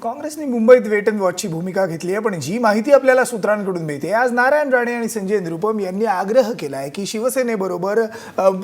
काँग्रेसने मुंबईत weight and वॉचची भूमिका घेतली आहे, पण जी माहिती आपल्याला सूत्रांकडून मिळते, आज नारायण राणे आणि संजय निरुपम यांनी आग्रह केला आहे की शिवसेनेबरोबर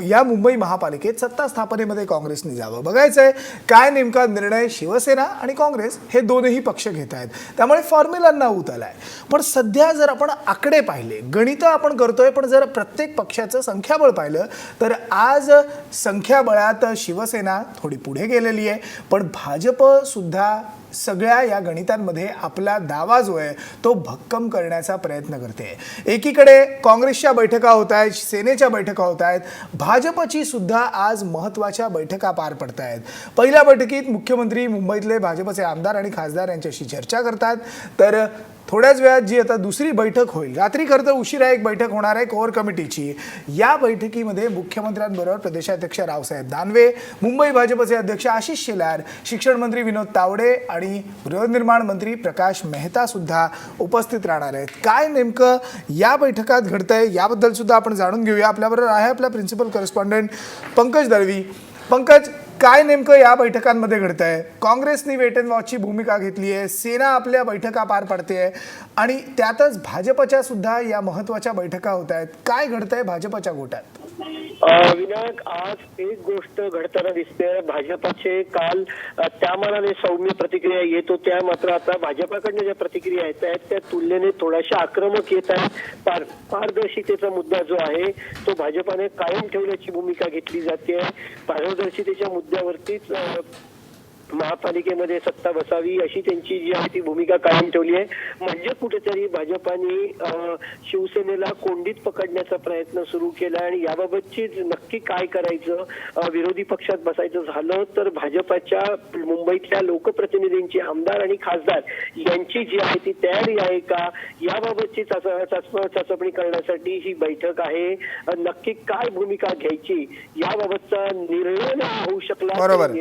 या मुंबई महापालिकेत सत्ता स्थापनेमध्ये काँग्रेसने जावं. बघायचं आहे काय नेमका निर्णय शिवसेना आणि काँग्रेस हे दोनही पक्ष घेत आहेत. त्यामुळे फॉर्म्युलांना ऊत आलाय. पण सध्या जर आपण आकडे पाहिले, गणितं आपण करतोय, पण जर प्रत्येक पक्षाचं संख्याबळ पाहिलं तर आज संख्याबळात शिवसेना थोडी पुढे गेलेली आहे, पण भाजप सुद्धा सगळ्या या गणितांमध्ये आपला दावा जो आहे तो भक्कम करण्याचा प्रयत्न करते. एकीकडे काँग्रेसच्या बैठका होत आहेत, सेनेच्या बैठका होत आहेत, भाजपची सुद्धा आज महत्त्वाच्या बैठका पार पडत आहेत. पहिल्या बैठकीत मुख्यमंत्री मुंबईतले भाजपचे आमदार आणि खासदार यांच्याशी चर्चा करतात. तर थोड्याच वेळात जी आता दुसरी बैठक होईल, रात्री खरं तर उशिरा एक बैठक होणार आहे कोर कमिटीची. या बैठकीमध्ये मुख्यमंत्र्यांबरोबर प्रदेशाध्यक्ष रावसाहेब दानवे, मुंबई भाजपचे अध्यक्ष आशिष शेलार, शिक्षण मंत्री विनोद तावडे आणि गृहनिर्माण मंत्री प्रकाश मेहता सुद्धा उपस्थित राहणार आहेत. काय नेमकं या बैठकात घडतंय याबद्दल सुद्धा आपण जाणून घेऊया. आपल्याबरोबर आहे आपला प्रिन्सिपल करस्पॉन्डंट पंकज दळवी. पंकज, काय नेमकं या बैठकांमध्ये घडतंय? काँग्रेसने वेट अँड वॉचची भूमिका घेतली आहे, सेना आपल्या बैठका पार पाडते आणि त्यातच भाजपच्या सुद्धा या महत्त्वाच्या बैठका होत आहेत. काय घडतंय भाजपच्या गोटात? विनायक, आज एक गोष्ट घडताना दिसते. भाजपचे काल त्या मनाने सौम्य प्रतिक्रिया येत होत्या, मात्र आता भाजपाकडनं ज्या प्रतिक्रिया येत आहेत त्या तुलनेने थोड्याशा आक्रमक येत आहेत. पारदर्शितेचा मुद्दा जो आहे तो भाजपाने कायम ठेवण्याची भूमिका घेतली जाते. पारदर्शितेच्या मुद्द्यावरतीच महापालिकेमध्ये सत्ता बसावी अशी त्यांची जी आहे ती भूमिका कायम ठेवली आहे. म्हणजे कुठेतरी भाजपाने शिवसेनेला कोंडीत पकडण्याचा प्रयत्न सुरू केला आणि याबाबतची नक्की काय करायचं, विरोधी पक्षात बसायचं झालं तर भाजपाच्या मुंबईतल्या लोकप्रतिनिधींची, आमदार आणि खासदार यांची जी आहे ती तयारी आहे का, याबाबतची चाचपणी करण्यासाठी ही बैठक आहे. नक्की काय भूमिका घ्यायची याबाबतचा निर्णय होऊ शकला.